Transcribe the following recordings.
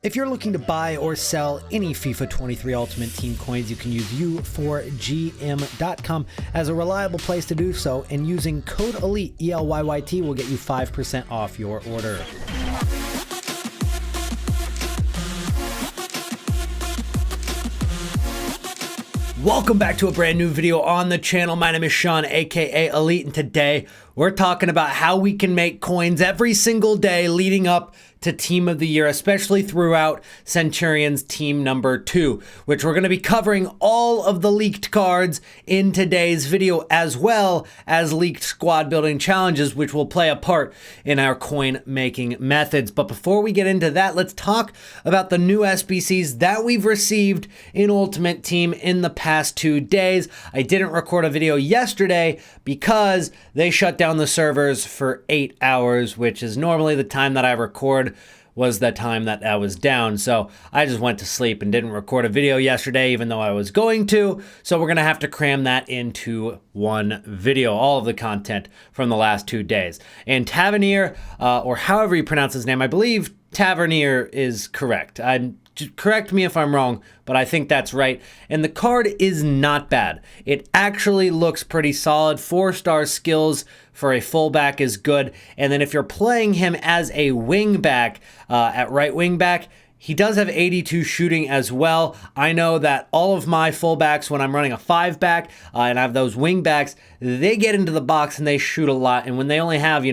If you're looking to buy or sell any FIFA 23 Ultimate Team coins, you can use u4gm.com as a reliable place to do so, and using code ELYTE, ELYYT, will get you 5% off your order. Welcome back to a brand new video on the channel. My name is Sean, aka Elite, and today we're talking about how we can make coins every single day leading up to Team of the Year, especially throughout Centurion's Team number 2, which we're going to be covering all of the leaked cards in today's video, as well as leaked squad building challenges, which will play a part in our coin making methods. But before we get into that, let's talk about the new SBCs that we've received in Ultimate Team in the past 2 days. I didn't record a video yesterday because they shut down the servers for 8 hours, which is normally the time that I record, was the time that I was down. So I just went to sleep and didn't record a video yesterday, even though I was going to. So we're gonna have to cram that into one video, all of the content from the last 2 days. And Tavernier, or however you pronounce his name, I believe Tavernier is correct. Correct me if I'm wrong, but I think that's right. And the card is not bad. It actually looks pretty solid. 4-star skills for a fullback is good. And then if you're playing him as a wingback, at right wingback, he does have 82 shooting as well. I know that all of my fullbacks, when I'm running a 5-back and I have those wingbacks, they get into the box and they shoot a lot. And when they only have,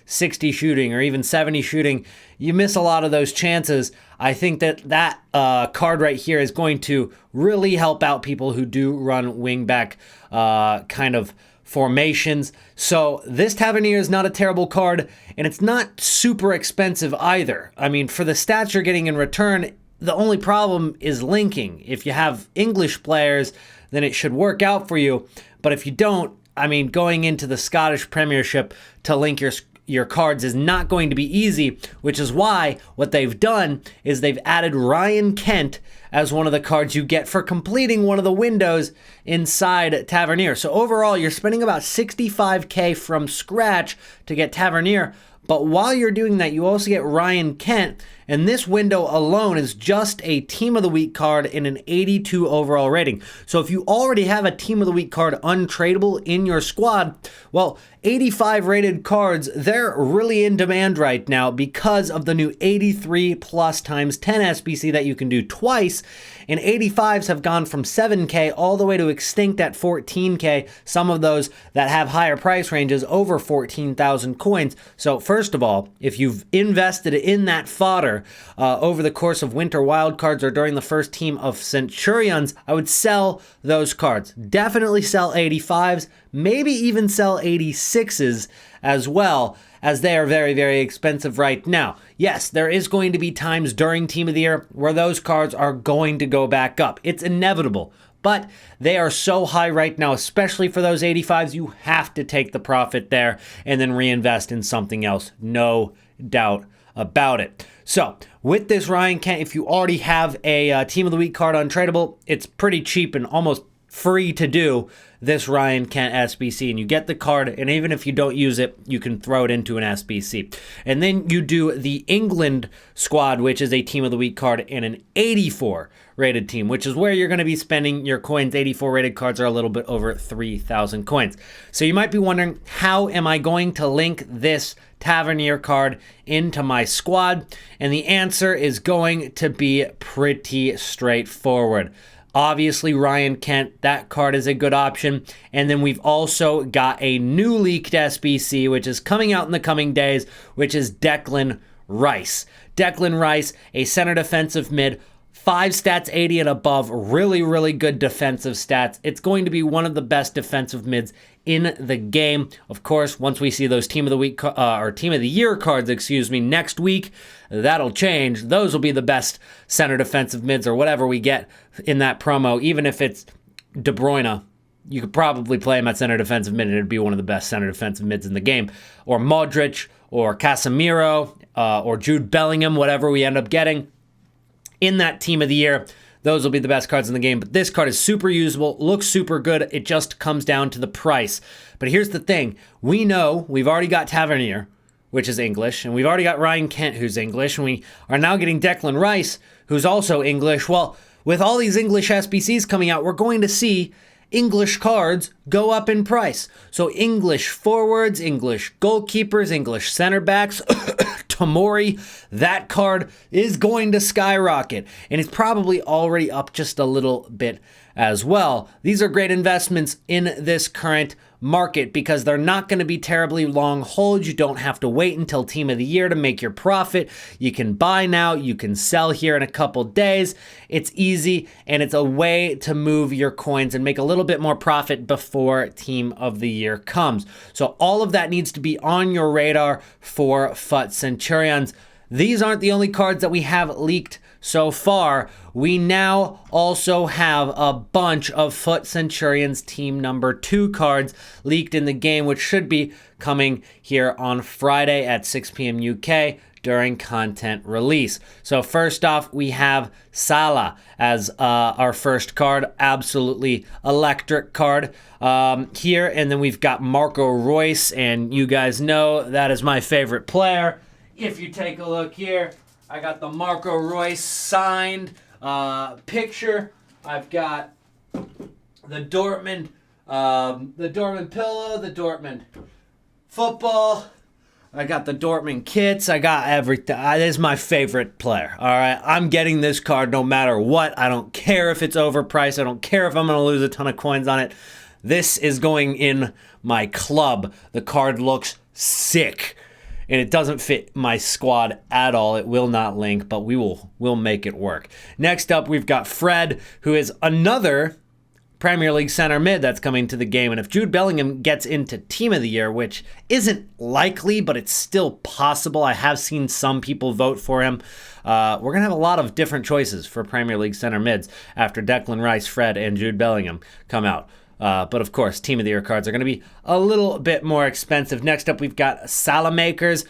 60 shooting or even 70 shooting, you miss a lot of those chances. I think that card right here is going to really help out people who do run wingback kind of formations. So this Tavernier is not a terrible card, and it's not super expensive either. I mean, for the stats you're getting in return, the only problem is linking. If you have English players, then it should work out for you. But if you don't, I mean, going into the Scottish Premiership to link your cards is not going to be easy, which is why what they've done is they've added Ryan Kent as one of the cards you get for completing one of the windows inside Tavernier. So overall, you're spending about 65k from scratch to get Tavernier. But while you're doing that, you also get Ryan Kent, and this window alone is just a Team of the Week card in an 82 overall rating. So if you already have a Team of the Week card untradeable in your squad, well, 85 rated cards, they're really in demand right now because of the new 83 plus times 10 SBC that you can do twice. And 85s have gone from 7k all the way to extinct at 14k. Some of those that have higher price ranges over 14,000 coins. So first of all, if you've invested in that fodder over the course of winter wildcards or during the first team of Centurions, I would sell those cards. Definitely sell 85s, maybe even sell 86s as well, as they are very, very expensive right now. Yes, there is going to be times during Team of the Year where those cards are going to go back up. It's inevitable, but they are so high right now, especially for those 85s, you have to take the profit there and then reinvest in something else. No doubt about it. So with this Ryan Kent, if you already have a Team of the Week card untradeable, it's pretty cheap and almost free to do this Ryan Kent SBC, and you get the card, and even if you don't use it, you can throw it into an SBC. And then you do the England squad, which is a Team of the Week card in an 84 rated team, which is where you're going to be spending your coins. 84 rated cards are a little bit over 3,000 coins. So you might be wondering, how am I going to link this Tavernier card into my squad? And the answer is going to be pretty straightforward. Obviously, Ryan Kent, that card is a good option. And then we've also got a new leaked SBC, which is coming out in the coming days, which is Declan Rice. Declan Rice, a center defensive mid, 5 stats 80 and above, really, really good defensive stats. It's going to be one of the best defensive mids in the game. Of course, once we see those Team of the Week or Team of the Year cards, next week, that'll change. Those will be the best center defensive mids or whatever we get in that promo. Even if it's De Bruyne, you could probably play him at center defensive mid and it'd be one of the best center defensive mids in the game. Or Modric, or Casemiro, or Jude Bellingham, whatever we end up getting in that Team of the Year. Those will be the best cards in the game. But this card is super usable, looks super good. It just comes down to the price. But here's the thing. We know we've already got Tavernier. which is English, and we've already got Ryan Kent, who's English, and we are now getting Declan Rice, who's also English. Well, with all these English SBCs coming out, we're going to see English cards go up in price. So English forwards, English goalkeepers, English center backs, Tomori, that card is going to skyrocket. And it's probably already up just a little bit as well. These are great investments in this current market because they're not going to be terribly long holds. You don't have to wait until Team of the Year to make your profit. You can buy now, you can sell here in a couple days. It's easy, and it's a way to move your coins and make a little bit more profit before Team of the Year comes. So all of that needs to be on your radar for FUT Centurions. These aren't the only cards that we have leaked so far. We now also have a bunch of FUT Centurions Team number 2 cards leaked in the game, which should be coming here on Friday at 6 p.m. UK during content release. So first off, we have Salah as our first card. Absolutely electric card here. And then we've got Marco Reus, and you guys know that is my favorite player. If you take a look here, I got the Marco Reus signed picture. I've got the Dortmund pillow, the Dortmund football. I got the Dortmund kits. I got everything. This is my favorite player. All right, I'm getting this card no matter what. I don't care if it's overpriced. I don't care if I'm going to lose a ton of coins on it. This is going in my club. The card looks sick. And it doesn't fit my squad at all. It will not link, but we'll make it work. Next up, we've got Fred, who is another Premier League center mid that's coming to the game. And if Jude Bellingham gets into Team of the Year, which isn't likely, but it's still possible. I have seen some people vote for him. We're going to have a lot of different choices for Premier League center mids after Declan Rice, Fred, and Jude Bellingham come out. But of course, Team of the Year cards are going to be a little bit more expensive. Next up, we've got Salamakers.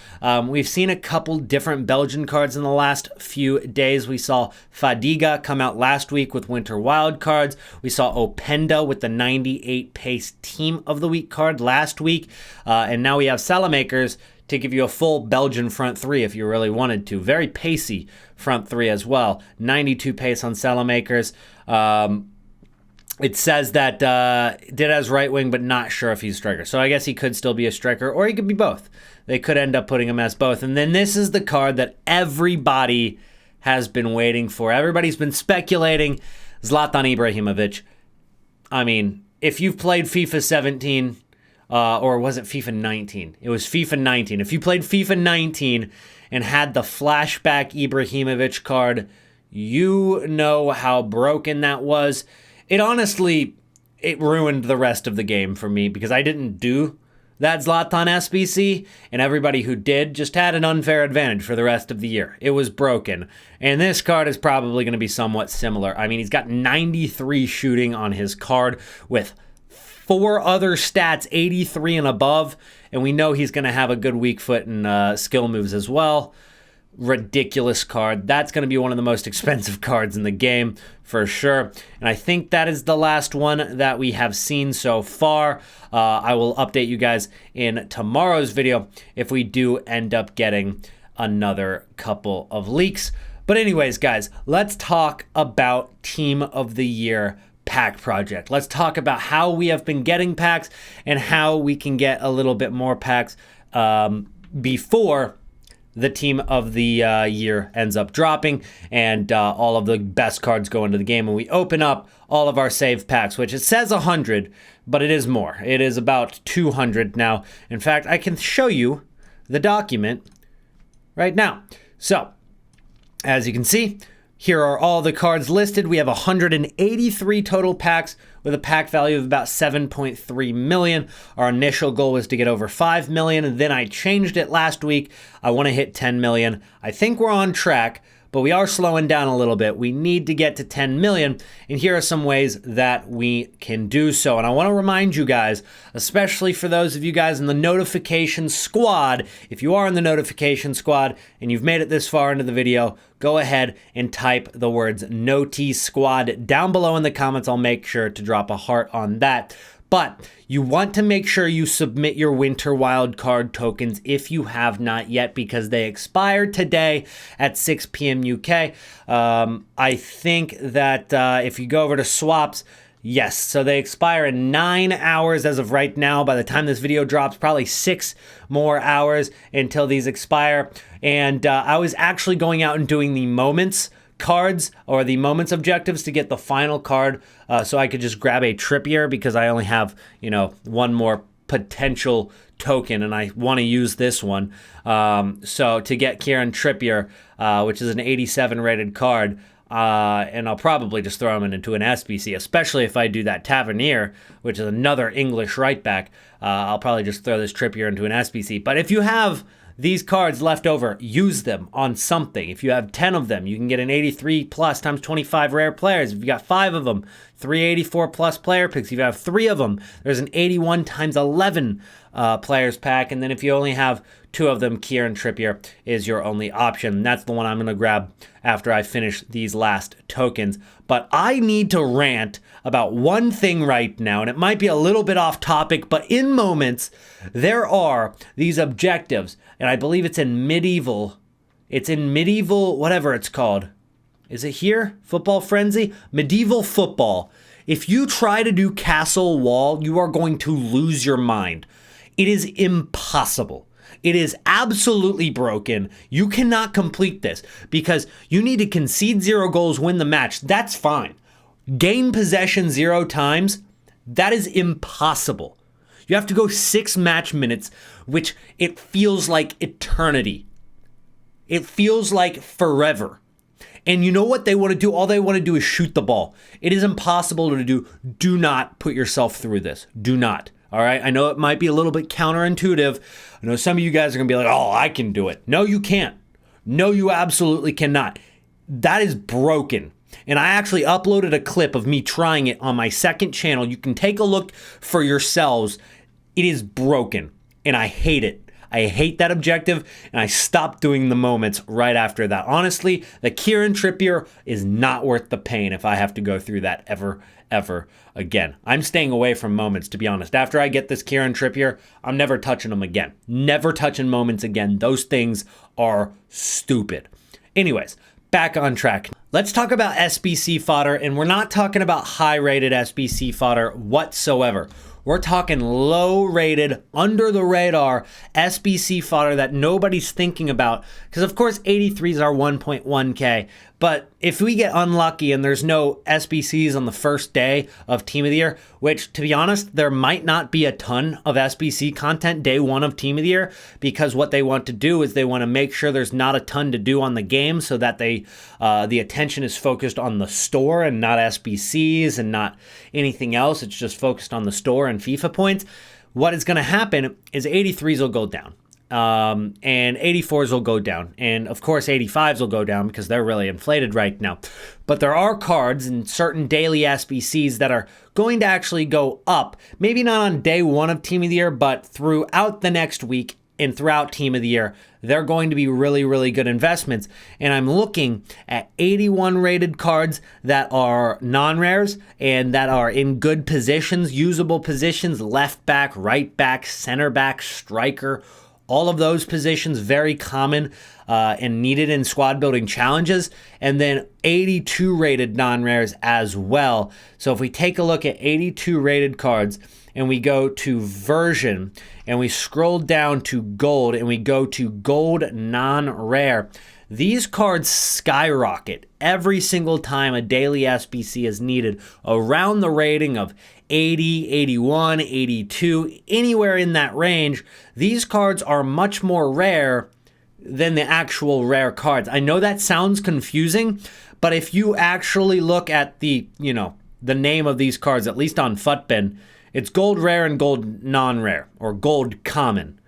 We've seen a couple different Belgian cards in the last few days. We saw Fadiga come out last week with Winter Wild cards. We saw Openda with the 98 pace Team of the Week card last week. And now we have Salamakers to give you a full Belgian front three if you really wanted to. Very pacey front three as well. 92 pace on Salamakers. It says that did as right wing, but not sure if he's striker. So I guess he could still be a striker, or he could be both. They could end up putting him as both. And then this is the card that everybody has been waiting for. Everybody's been speculating. Zlatan Ibrahimovic. I mean, if you've played FIFA 17, or was it FIFA 19? It was FIFA 19. If you played FIFA 19 and had the flashback Ibrahimovic card, you know how broken that was. It honestly, it ruined the rest of the game for me because I didn't do that Zlatan SBC, and everybody who did just had an unfair advantage for the rest of the year. It was broken. And this card is probably going to be somewhat similar. I mean, he's got 93 shooting on his card with 4 other stats, 83 and above, and we know he's going to have a good weak foot and skill moves as well. Ridiculous card. That's going to be one of the most expensive cards in the game for sure. And I think that is the last one that we have seen so far. I will update you guys in tomorrow's video if we do end up getting another couple of leaks. But anyways, guys, let's talk about Team of the Year pack project. Let's talk about how we have been getting packs and how we can get a little bit more packs before the Team of the Year ends up dropping and all of the best cards go into the game, and we open up all of our saved packs, which it says 100, but it is more. It is about 200 now. In fact, I can show you the document right now. So, as you can see, here are all the cards listed. We have 183 total packs with a pack value of about 7.3 million. Our initial goal was to get over 5 million, and then I changed it last week. I want to hit 10 million. I think we're on track, but we are slowing down a little bit. We need to get to 10 million, and here are some ways that we can do so. And I want to remind you guys, especially for those of you guys in the notification squad, if you are in the notification squad and you've made it this far into the video, go ahead and type the words NOTI Squad down below in the comments. I'll make sure to drop a heart on that. But you want to make sure you submit your winter wildcard tokens if you have not yet, because they expire today at 6 p.m. UK. I think that if you go over to swaps, yes, so they expire in 9 hours as of right now. By the time this video drops, probably 6 more hours until these expire. And I was actually going out and doing the moments cards or the moments objectives to get the final card, so I could just grab a Trippier because I only have, one more potential token and I want to use this one. So to get Kieran Trippier, which is an 87 rated card, and I'll probably just throw him into an SBC, especially if I do that Tavernier, which is another English right back. I'll probably just throw this Trippier into an SBC. But if you have these cards left over, use them on something. If you have 10 of them, you can get an 83 plus times 25 rare players. If you got 5 of them, 384 plus player picks. If you have 3 of them, there's an 81 times 11 players pack. And then if you only have 2 of them, Kieran Trippier is your only option. That's the one I'm going to grab after I finish these last tokens. But I need to rant about one thing right now, and it might be a little bit off topic, but in moments, there are these objectives, and I believe it's in medieval, whatever it's called. Is it here? Football Frenzy? Medieval football. If you try to do Castle Wall, you are going to lose your mind. It is impossible. It is absolutely broken. You cannot complete this because you need to concede 0 goals, win the match. That's fine. Gain possession 0 times, that is impossible. You have to go 6 match minutes, which it feels like eternity. It feels like forever. And you know what they want to do? All they want to do is shoot the ball. It is impossible to do. Do not put yourself through this. Do not. All right, I know it might be a little bit counterintuitive. I know some of you guys are going to be like, oh, I can do it. No, you can't. No, you absolutely cannot. That is broken. And I actually uploaded a clip of me trying it on my second channel. You can take a look for yourselves. It is broken, and I hate it. I hate that objective, and I stopped doing the moments right after that. Honestly, the Kieran Trippier is not worth the pain if I have to go through that ever again. I'm staying away from moments, to be honest. After I get this Kieran Trippier, I'm never touching them again. Never touching moments again. Those things are stupid. Anyways, back on track. Let's talk about SBC fodder, and we're not talking about high-rated SBC fodder whatsoever. We're talking low-rated, under-the-radar SBC fodder that nobody's thinking about. Because, of course, 83s are 1.1K. But if we get unlucky and there's no SBCs on the first day of Team of the Year, which, to be honest, there might not be a ton of SBC content day 1 of Team of the Year, because what they want to do is they want to make sure there's not a ton to do on the game so that the attention is focused on the store and not SBCs and not anything else. It's just focused on the store and FIFA points. What is going to happen is 83s will go down. And 84s will go down. And of course, 85s will go down because they're really inflated right now. But there are cards in certain daily SBCs that are going to actually go up. Maybe not on day 1 of Team of the Year, but throughout the next week and throughout Team of the Year, they're going to be really, really good investments. And I'm looking at 81 rated cards that are non-rares and that are in good positions, usable positions, left back, right back, center back, striker. All of those positions, very common and needed in squad building challenges. And then 82 rated non-rares as well. So if we take a look at 82 rated cards and we go to version and we scroll down to gold and we go to gold non-rare, these cards skyrocket every single time a daily SBC is needed, around the rating of 80, 81, 82, anywhere in that range. These cards are much more rare than the actual rare cards. I know that sounds confusing, but if you actually look at the name of these cards, at least on Futbin, it's gold rare and gold non-rare, or gold common.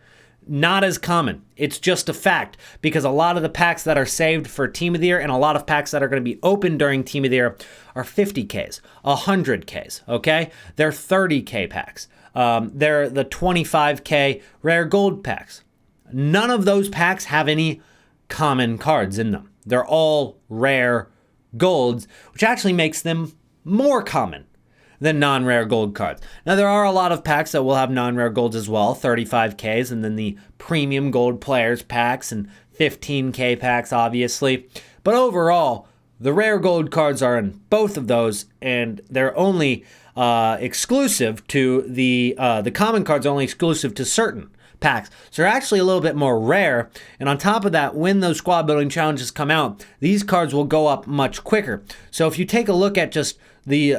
Not as common. It's just a fact, because a lot of the packs that are saved for Team of the Year and a lot of packs that are going to be open during Team of the Year are 50Ks, 100Ks, okay? They're 30K packs. They're the 25K rare gold packs. None of those packs have any common cards in them. They're all rare golds, which actually makes them more common. than non-rare gold cards. Now, there are a lot of packs that will have non-rare golds as well, 35Ks, and then the premium gold players packs and 15K packs, obviously. But overall, the rare gold cards are in both of those, and they're only exclusive to the common cards are only exclusive to certain packs. So they're actually a little bit more rare. And on top of that, when those squad building challenges come out, these cards will go up much quicker. So if you take a look at just the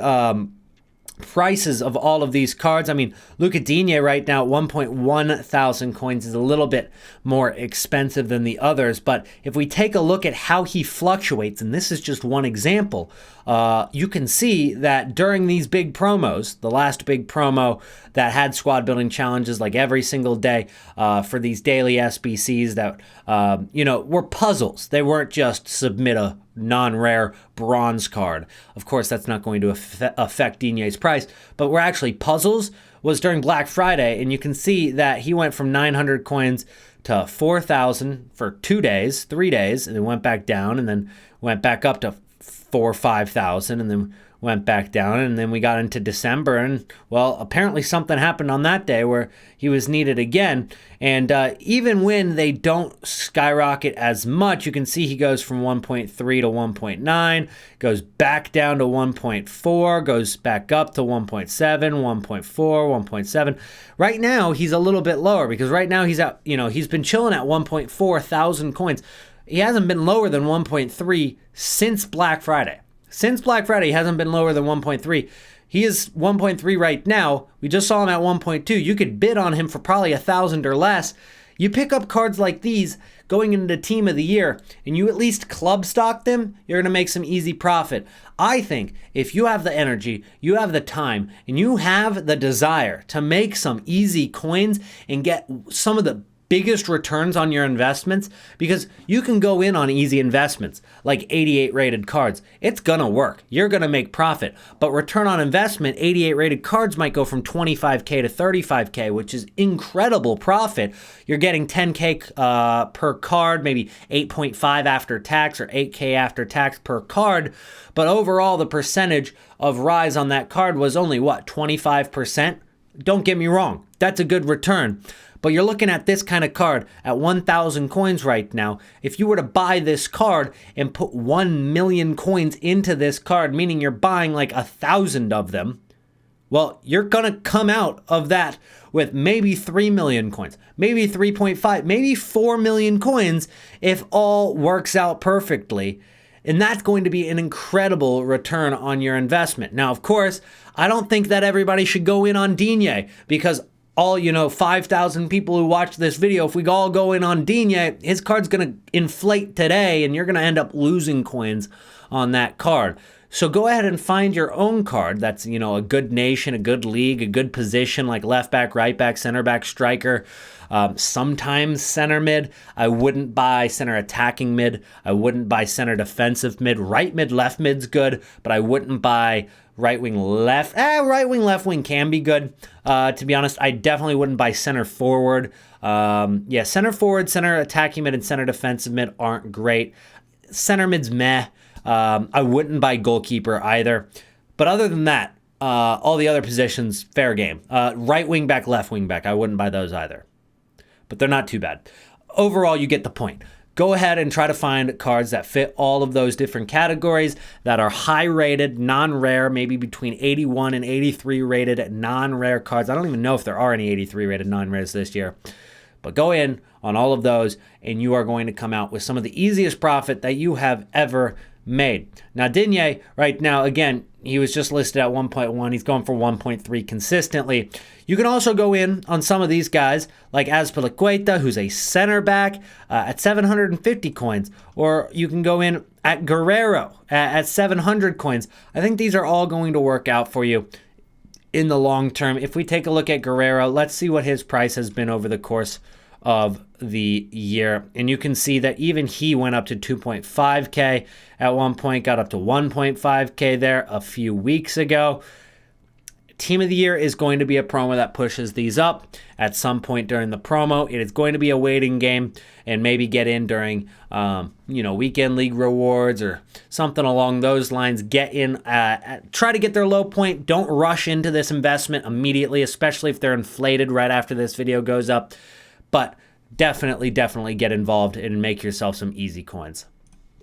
prices of all of these cards, I mean, Luca Digne right now at 1.1 thousand coins is a little bit more expensive than the others. But if we take a look at how he fluctuates, and this is just one example, you can see that during these big promos, the last big promo that had squad building challenges like every single day for these daily SBCs that, were puzzles. They weren't just submit a non-rare bronze card. Of course, that's not going to affect Digne's price, but were actually puzzles was during Black Friday, and you can see that he went from 900 coins to 4,000 for 2 days, 3 days, and then went back down, and then went back up to 4,000 or 5,000, and then went back down. And then we got into December, and well, apparently something happened on that day where he was needed again. And even when they don't skyrocket as much, you can see he goes from 1.3 to 1.9, goes back down to 1.4, goes back up to 1.7, 1.4, 1.7. Right now, he's a little bit lower because right now he's at, he's been chilling at 1.4 thousand coins. He hasn't been lower than 1.3 since Black Friday. Since Black Friday, he hasn't been lower than 1.3. He is 1.3 right now. We just saw him at 1.2. You could bid on him for probably 1,000 or less. You pick up cards like these going into Team of the Year, and you at least club stock them, you're going to make some easy profit. I think if you have the energy, you have the time, and you have the desire to make some easy coins and get some of the biggest returns on your investments, because you can go in on easy investments like 88 rated cards. It's gonna work. You're gonna make profit. But return on investment, 88 rated cards might go from 25K to 35K, which is incredible profit. You're getting 10K per card, maybe 8.5 after tax or 8K after tax per card. But overall, the percentage of rise on that card was only, 25%? Don't get me wrong. That's a good return. But you're looking at this kind of card at 1,000 coins right now. If you were to buy this card and put 1 million coins into this card, meaning you're buying like 1,000 of them, well, you're going to come out of that with maybe 3 million coins, maybe 3.5, maybe 4 million coins if all works out perfectly. And that's going to be an incredible return on your investment. Now, of course, I don't think that everybody should go in on Digne, because all 5,000 people who watch this video, if we all go in on Digne, his card's going to inflate today and you're going to end up losing coins on that card. So go ahead and find your own card that's, a good nation, a good league, a good position like left back, right back, center back, striker, sometimes center mid. I wouldn't buy center attacking mid. I wouldn't buy center defensive mid. Right mid, left mid's good, but I wouldn't buy right wing, left. Right wing, left wing can be good. To be honest, I definitely wouldn't buy center forward. Center forward, center attacking mid, and center defensive mid aren't great. Center mid's meh. I wouldn't buy goalkeeper either. But other than that, all the other positions, fair game. Right wing back, left wing back, I wouldn't buy those either. But they're not too bad. Overall, you get the point. Go ahead and try to find cards that fit all of those different categories that are high rated, non-rare, maybe between 81 and 83 rated non-rare cards. I don't even know if there are any 83 rated non-rares this year. But go in on all of those and you are going to come out with some of the easiest profit that you have ever made. Now, Digne, right now, again, he was just listed at 1.1. He's going for 1.3 consistently. You can also go in on some of these guys, like Azpilicueta, who's a center back, at 750 coins. Or you can go in at Guerrero at 700 coins. I think these are all going to work out for you in the long term. If we take a look at Guerrero, let's see what his price has been over the course of the year. And you can see that even he went up to 2.5K at one point, got up to 1.5K there a few weeks ago. Team of the Year is going to be a promo that pushes these up at some point during the promo. It is going to be a waiting game and maybe get in during, weekend league rewards or something along those lines. Get in, try to get their low point. Don't rush into this investment immediately, especially if they're inflated right after this video goes up. But definitely get involved and make yourself some easy coins.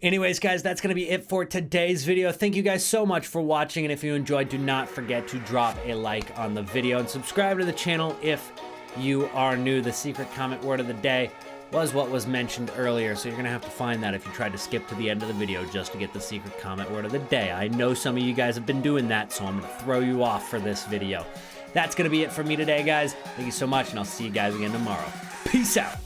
Anyways, guys, that's going to be it for today's video. Thank you guys so much for watching, and if you enjoyed, do not forget to drop a like on the video and subscribe to the channel if you are new. The secret comment word of the day was what was mentioned earlier, so you're going to have to find that if you tried to skip to the end of the video just to get the secret comment word of the day. I know some of you guys have been doing that, so I'm going to throw you off for this video. That's going to be it for me today, guys. Thank you so much, and I'll see you guys again tomorrow. Peace out.